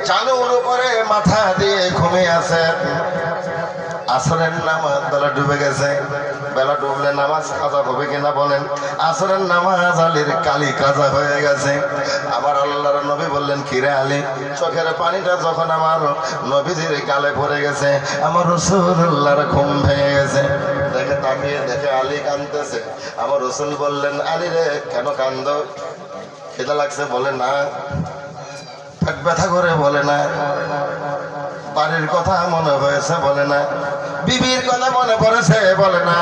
চানুর উপরে মাথা দিয়ে ঘুমিয়ে আছেন। আসরের নামাজ বেলা ডুবে গেছে। বেলা ডুবলে নামাজ কাজা হবে কিনা বলেন? আসরের নামাজ আলীর কালি কাজা হয়ে গেছে। আমার আল্লাহর নবী বললেন, কিরে আলী, চোখের পানিটা যখন আমার নবীজির গালে পড়ে গেছে, আমার রাসূলুল্লাহর ঘুম ভেঙে গেছে। দেখে তাকিয়ে দেখে আলী কাঁদতেছে। আমার রাসূল বললেন, আলী রে, কেন কান্দ? খিদা লাগছে? বলে না। পেট ব্যথা করে? বলে না। বাড়ির কথা মনে হয়েছে? বলে না। বিবির কথা মনে পড়েছে? বলে না।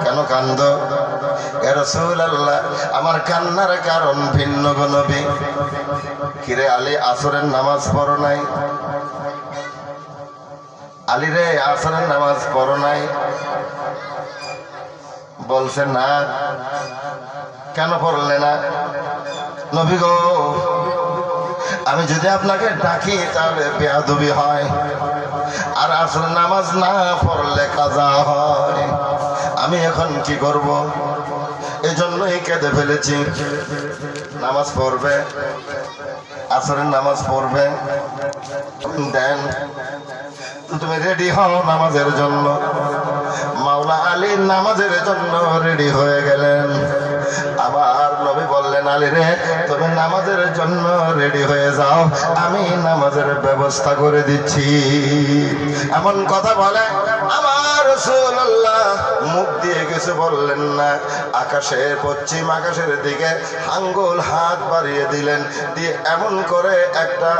কেন কান্দ? ইয়া রাসূলুল্লাহ, আমার কান্নার কারণ ভিন্ন গো নবী। কিরে আলী, আসরের নামাজ পড়ো নাই? আলী রে, আসরের নামাজ পড়ো নাই? বলছে না। কেন পড়লে না? নবী গো, আমি যদি আপনাকে ডাকি তাহলে বেয়াদবি হয়, আর আসলে নামাজ না পড়লে কাজা হয়। আমি এখন কি করব? এজন্যই কেঁদে ফেলেছি। নামাজ পড়বে, আসরের নামাজ পড়বে, দেন তুমি রেডি হও নামাজের জন্য। মাওলা আলী নামাজের জন্য রেডি হয়ে গেলেন। আবার নবী বললেন, আলী রে, তুমি নামাজের জন্য রেডি হয়ে যাও, আমি নামাজের ব্যবস্থা করে দিচ্ছি। এমন কথা বলে আমার রাসূলুল্লাহ মুখ দিয়ে কিছু বললেন না। আকাশের পশ্চিম আকাশের দিকে আঙ্গুল হাত বাড়িয়ে দিলেন, দিয়ে এমন করে একটা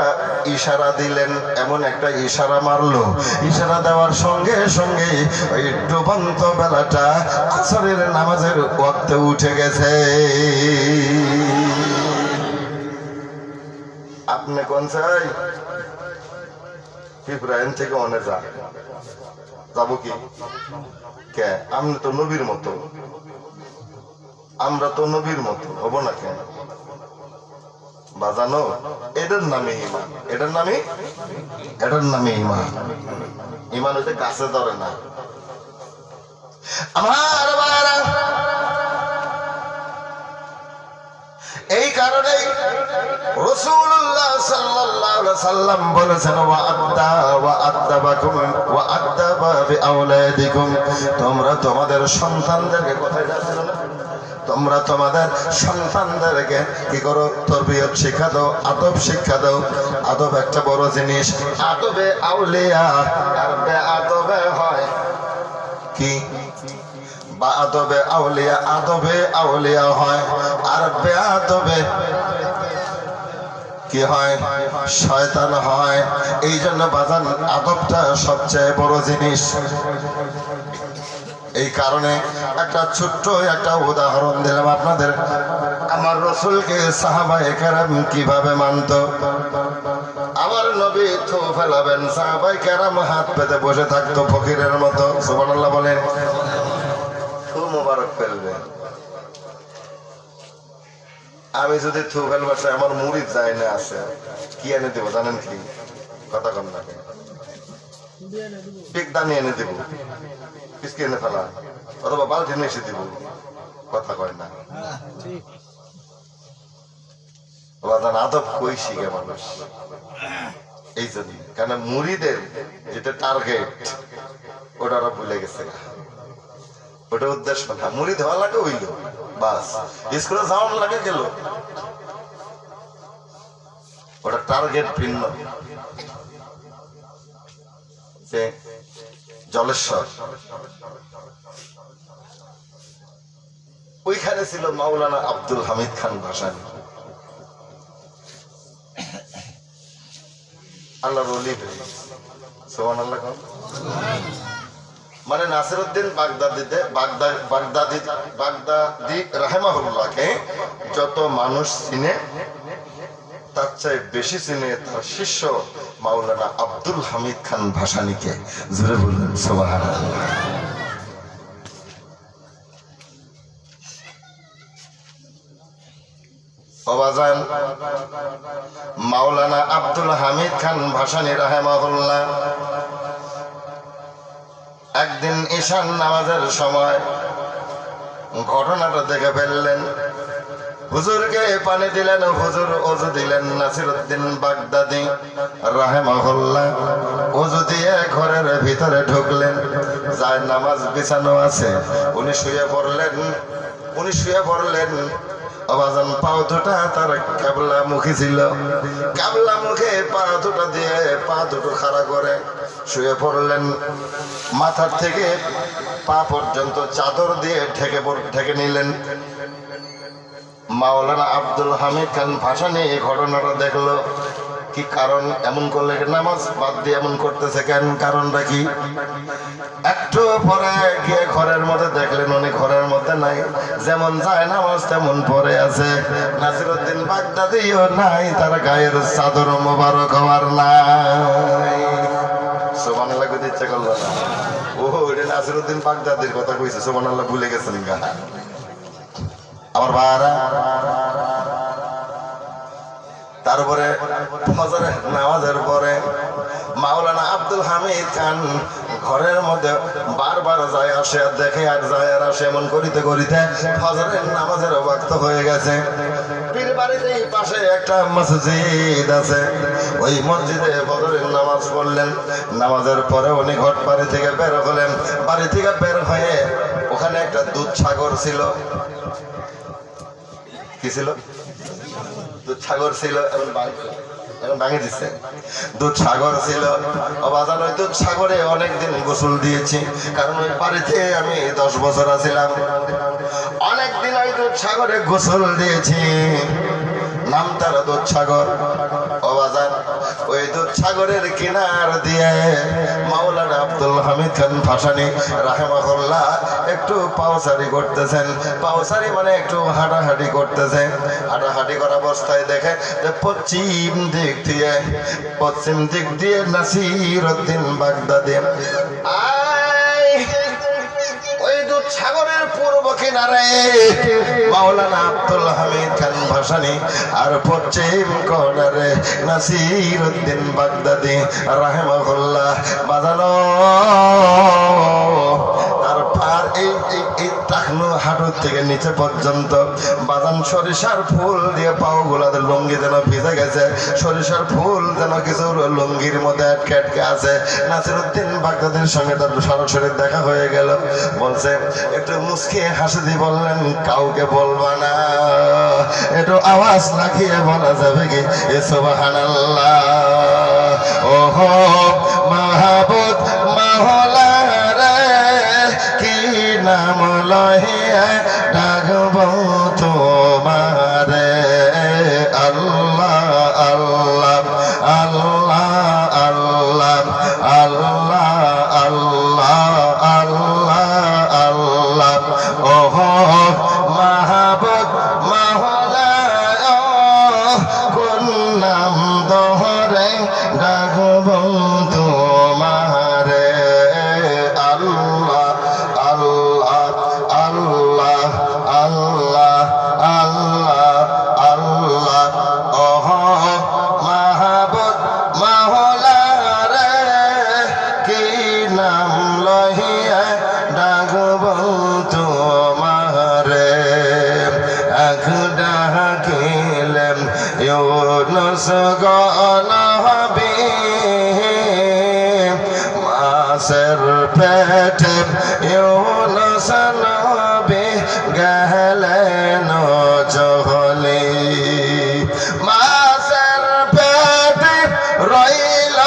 ইশারা দিলেন, এমন একটা ইশারা মারলো। ইশারা দেওয়ার সঙ্গে সঙ্গে ওই ডুবন্ত বেলাটা আসরের নামাজের ওয়াক্তে উঠে গেছে। আপনি কোন চাই? ইব্রাহিম থেকে অনে যাবো কি? কে? আপনি তো নবীর মতো, আমরা তো নবীর মতো হবো না কেন? বাজানো, এটার নামে ইমান। এটার নামে ইমান। ইমান হচ্ছে কাছে ধরে না। আমার বাবা, এই কারণেই রাসূলুল্লাহ সাল্লাল্লাহু আলাইহি সাল্লাম বলেছেন, ওয়া আদাবা বিআওলাদিকুম, তোমরা তোমাদের সন্তানদেরকে, কোথায় যাচ্ছিল না, তোমরা তোমাদের সন্তানদেরকে কি করো? তরবিয়ত শিক্ষা দাও, আদব শিক্ষা দাও। আদব একটা বড় জিনিস। আদবে আউলিয়া আর বেআদবে হয় কি? বা আদবে আউলিয়া, আদবে আউলিয়া হয়, আর বেআদবে কি হয়? শয়তান হয়। এই জন্য বাজান আদবটা সবচেয়ে বড় জিনিস। এই কারণে একটা ছোট্ট একটা উদাহরণ দিলাম আপনাদের। আমার রাসূলকে সাহাবায়ে কেরাম কিভাবে মানত। আমার নবী থু ফেলাবেন, সাহাবায়ে কেরাম হাত পেতে বসে থাকতো ফকিরের মতো। সুবহানাল্লাহ বলেন। থু মোবারক ফেলবে। আমি যদি থু ফেলবার চাই, আমার মুরিদ যায় না আছে, কি এনে দেবো জানেন কি? কথা কম না, পিকদানি এনে দেবো, পিসকে এনে ফেলা, অথবা বালতি নিয়ে এসে দিব। কথা কয় না। আদব কই শিখে মানুষ? এই জন্য, কেন মুরিদের যেটা টার্গেট ওটা ওরা ভুলে গেছে। ওটা উদ্দেশ্য না। মুরিদ হওয়া লাগে হইল, বাস স্কুলে যাওয়ার লাগে গেল, ওটা টার্গেট ভিন্ন। জলেশ্বর, ওইখানে ছিল মাওলানা আব্দুল হামিদ খান ভাসানী। আল্লাহ বলি, সুবহানাল্লাহ। মানে নাসিরউদ্দিন বাগদাদি রাহিমাহুল্লাহকে যত মানুষ চিনে, তার চেয়ে বেশি চিনে তার শিষ্য মাওলানা আব্দুল হামিদ খান ভাসানীকে। জোরে বলুন সুবহানাল্লাহ। ওবাজান, মাওলানা আব্দুল হামিদ খান ভাসানী রাহিমাহুল্লাহ একদিন ঈশান নামাজের সময় ঘটনাটা দেখে ফেললেন। হুজুরকে পানি দিলেন, হুজুর ওযু দিলেন। নাসিরউদ্দিন বাগদাদি রাহিমাহুল্লাহ ওযু দিয়ে ঘরের ভিতরে ঢুকলেন। যায় নামাজ বিছানো আছে, উনি শুয়ে পড়লেন। আবাজান পাও দুটা তার কেবলা মুখী ছিল, কেবলা মুখে পা দুটা দিয়ে পা দুটো খাড়া করে শুয়ে পড়লেন। মাথার থেকে পা পর্যন্ত চাদর দিয়ে ঢেকে নিলেন। মাওলানা আব্দুল হামিদ খান ভাসানী এই ঘটনাটা দেখলো। কি কারণ এমন করলে? নামাজ বাদ দিয়ে এমন করতেছে কেন? কারণটা কি? একটু পরে গিয়ে ঘরের মধ্যে দেখলেন উনি ঘরের মধ্যে নাই। যেমন যায় নামাজ তেমন পরে আছে। নাসিরউদ্দিন বাগদাদিও নাই, তার গায়ের চাদর মোবারক হওয়ার নাই। সুবহানাল্লাহ কইতে ইচ্ছা করলো না? ও এটা নাসিরউদ্দিন বাগদাদির কথা কইছে, সুবহানাল্লাহ ভুলে গেছেন গা আমার ভাইরা। তারপরে ফজরের নামাজের পরে মাওলানা আব্দুল হামিদ খান ঘরের মধ্যে বারবার যায় আসে আর দেখে আর যায় আর আসে, এমন করিতে করিতে ফজরের নামাজের ওয়াক্ত হয়ে গেছে। পীর বাড়িতেই পাশে একটা মসজিদ আছে, ওই মসজিদে ফজরের নামাজ পড়লেন। নামাজের পরে উনি ঘর বাড়ি থেকে বের হলেন। বাড়ি থেকে বের হয়ে ওখানে একটা দুধ সাগর ছিল। কি ছিল? দুধ সাগর ছিল, এখন ভাঙে দিচ্ছে। দুধ সাগর ছিল। অবাজান ওই দুধ সাগরে অনেকদিন গোসল দিয়েছি, কারণ ওই বাড়িতে আমি 10 বছর আছিলাম। অনেকদিন ওই দুধ সাগরে গোসল দিয়েছি, নাম তার দুধ সাগর। অবাজান ওই দুধ সাগরের কিনার দিয়ে মাওলানা আব্দুল হামিদ খান ভাসানী রাহিমাহুল্লাহ একটু পাওসারি করতেছেন। পাওসারি মানে একটু হাঁটাহাঁটি করতেছে। হাঁটাহাঁটি করা অবস্থায় দেখে যে পশ্চিম দিক দিয়ে নাসিরউদ্দিন বাগদাদি ওই দুধ সাগরের পূর্ব কিনারে মাওলানা আব্দুল হামিদ খান ভাসানী, আর পশ্চিম কর্নারে নাসিরউদ্দিন বাগদাদি রাহিমাহুল্লাহ বাজানো। তারপর এই টাকনু হাঁটুর থেকে নিচে পর্যন্ত বাজান সরিষার ফুল দিয়ে পাও গুলাতে লুঙ্গি যেন ভিজে গেছে, সরিষার ফুল যেন কিছু লুঙ্গির মধ্যে আটকে আটকে আছে। নাসিরউদ্দিন বাগদাদির সঙ্গে তার সরাসরি দেখা হয়ে গেল। বলছে একটু মুস্কি হাসি দিয়ে বললেন, কাউকে বলবা না, একটু আওয়াজ লাগিয়ে বলা যাবে কি সুবহানাল্লাহ। ওহো মাহবুব মাওলা রে, কি নাম লহিয়া ডাকব তোমারে। আল্লাহ আল্লাহ আল্লাহ আল্লাহ আল্লাহ আল্লাহ আল্লাহ আল্লাহ। ওহো মাহবুব মাওলা, কোন নাম দহরে ডাকব তোমারে। আল্লাহ আল্লাহ আল্লাহ আল্লাহ আল্লাহ আল্লাহ। ওহো মাহবুব মাওলা রে, কি নাম লহিয়া ডাকব তোমারে। আখ ডাকিলেন ইউনুস গনবী, মাছের পেটে ইউনুস নবী গেলেন জহলি। মাছের পেটে রইল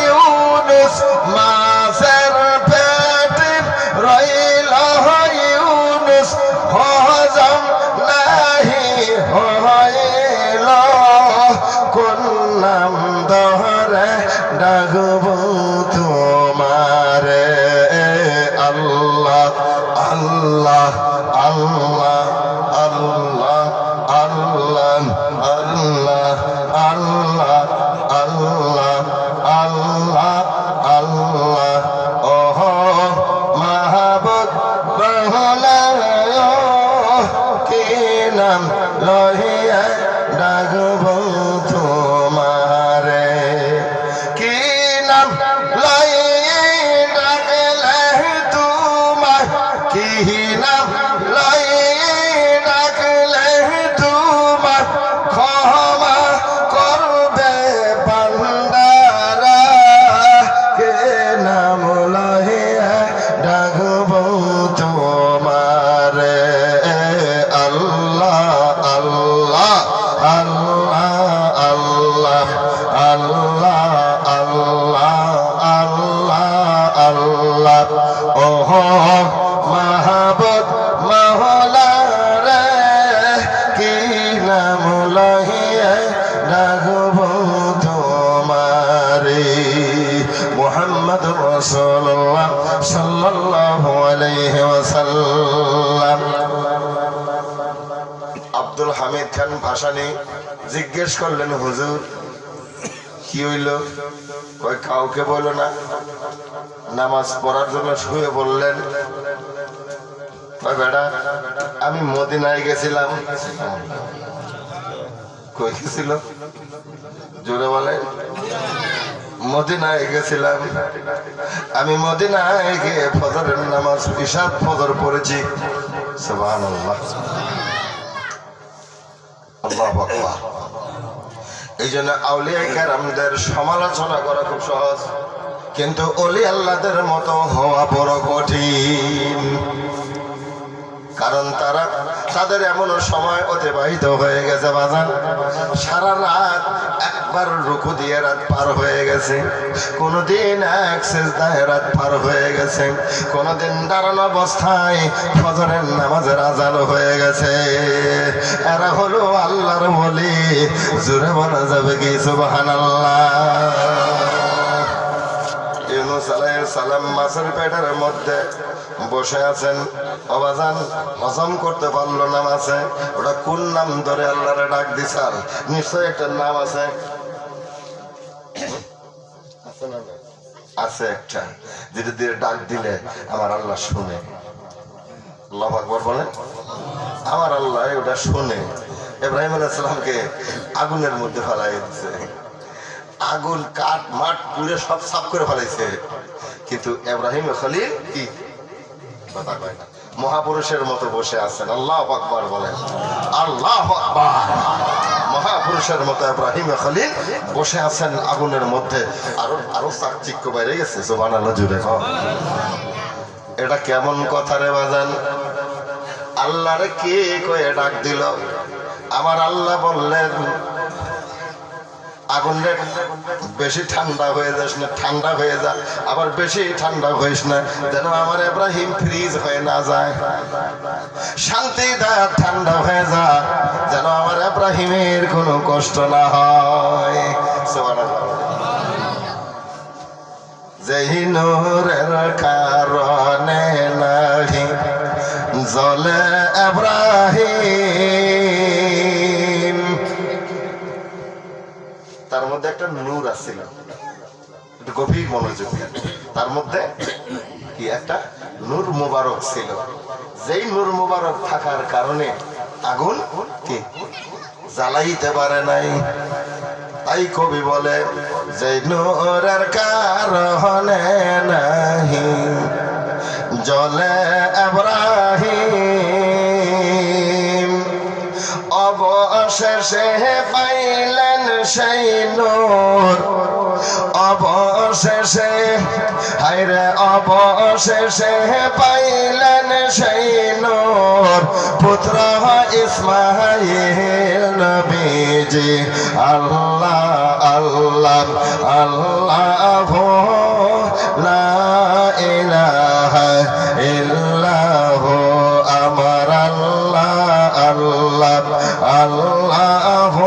ইউনুস, মাছের পেটে রইল ইউনুস, হজম নাহি হইল, কোন নাম দহরে ডাকব তোমারে। আল্লাহ আল্লাহ আল্লাহ আল্লাহ আল্লাহ আল্লাহ আল্লাহ আল্লাহ আল্লাহ আল্লাহ। ওহো মাহবুব মাওলা, কি নাম লহিয়া ডাকব তোমারে। কি নাম রাসূলুল্লাহ সাল্লাল্লাহু আলাইহি ওয়াসাল্লাম। আব্দুল হামিদ খান ভাসানী জিজ্ঞেস করলেন, হুজুর কি হইল? কই কাউকে বলো না। নামাজ পড়ার জন্য শুয়ে বললেন, বেটা আমি মদিনায় গেছিলাম। কই গেছিল? জোরে বলে। মদিনায় গেছিলাম। আমি মদিনায় গিয়ে ফজরের নামাজ ইশার ফজর পড়েছি। সুবহানাল্লাহ, আল্লাহু আকবার। এই জন্য আউলিয়া কেরামদের সমালোচনা করা খুব সহজ, কিন্তু ওলি আল্লাহদের মতো হওয়া বড় কঠিন। কারণ তাদের এমন সময় অতিবাহিত হয়ে গেছে বাজান, সারা রাত একবার রুকু দিয়ে রাত পার হয়ে গেছে, কোনদিন এক সিজদায় রাত পার হয়ে গেছে, কোনদিন দাঁড়ানো অবস্থায় ফজরের নামাজের আজান হয়ে গেছে। এরা হলো আল্লাহর ওলি। জোরে বলা যাবে কি সুবহানাল্লাহ। ইউনূস আলাইহিস সালাম মাছের পেটের মধ্যে বসে আছেন, অবাজান হজম করতে পারলো না মাছে। ওটা কোন নাম ধরে আল্লাহরে ডাক দিছাল? নিশ্চয় একটা নাম আছে, আছে একটা, যেটা দিয়ে ডাক দিলে আমার আল্লাহ শুনে। আল্লাহু আকবার বলেন। আমার আল্লাহ ওটা শুনে। ইব্রাহিম আলাইহিস সালামকে আগুনের মধ্যে ফেলাই দিচ্ছে, আগুন কাঠ মাঠ পুড়ে সব সাফ করে ফেলাইছে, কিন্তু ইব্রাহিম খলিল কি কথা কয় না, মহাপুরুষের মতো বসে আছেন। আল্লাহু আকবার বলেন। আল্লাহু আকবার। মহাপুরুষের মতো ইব্রাহিম খলিল বসে আছেন আগুনের মধ্যে। আরো চাকচিক্য বেড়ে গেছে। সুবহানাল্লাহ জুড়ে কও। এটা কেমন কথা রে বাজান? আল্লাহরে কে কয়ে ডাক দিল? আমার আল্লাহ বললেন, আগুনটা বেশি ঠান্ডা হয়ে যাস না, ঠান্ডা হয়ে যা, আবার বেশি ঠান্ডা হইস না, যেন আমার ইব্রাহিম ফ্রিজ হয়ে না যায়। শান্তি দেয়, ঠান্ডা হয়ে যা, যেন আমার ইব্রাহিমের কোনো কষ্ট না হয়। সুবহানাল্লাহ। যেই নূরের কারণে নাহি জ্বলে ইব্রাহিম, তার মধ্যে একটা নূর আছিল, একটু গভীর মনোযোগ। তার মধ্যে কি একটা নূর মুবারক ছিল, যেই নূর মুবারক থাকার কারণে আগুন কি জ্বালাইতে পারে নাই। তাই কবি বলে, যে নূরের কারণে নাহি জ্বলে ইব্রাহিম, অবশেষে পাইলেন সেই নূর, অবশেষে হায়রে অবশেষে পাইলেন সেই নূর, পুত্র ইসমাইল নবীজি। আল্লাহ আল্লাহ আল্লাহু লা ইলাহা ইল্লাহু, আমার আল্লাহ আল্লাহ আল্লাহু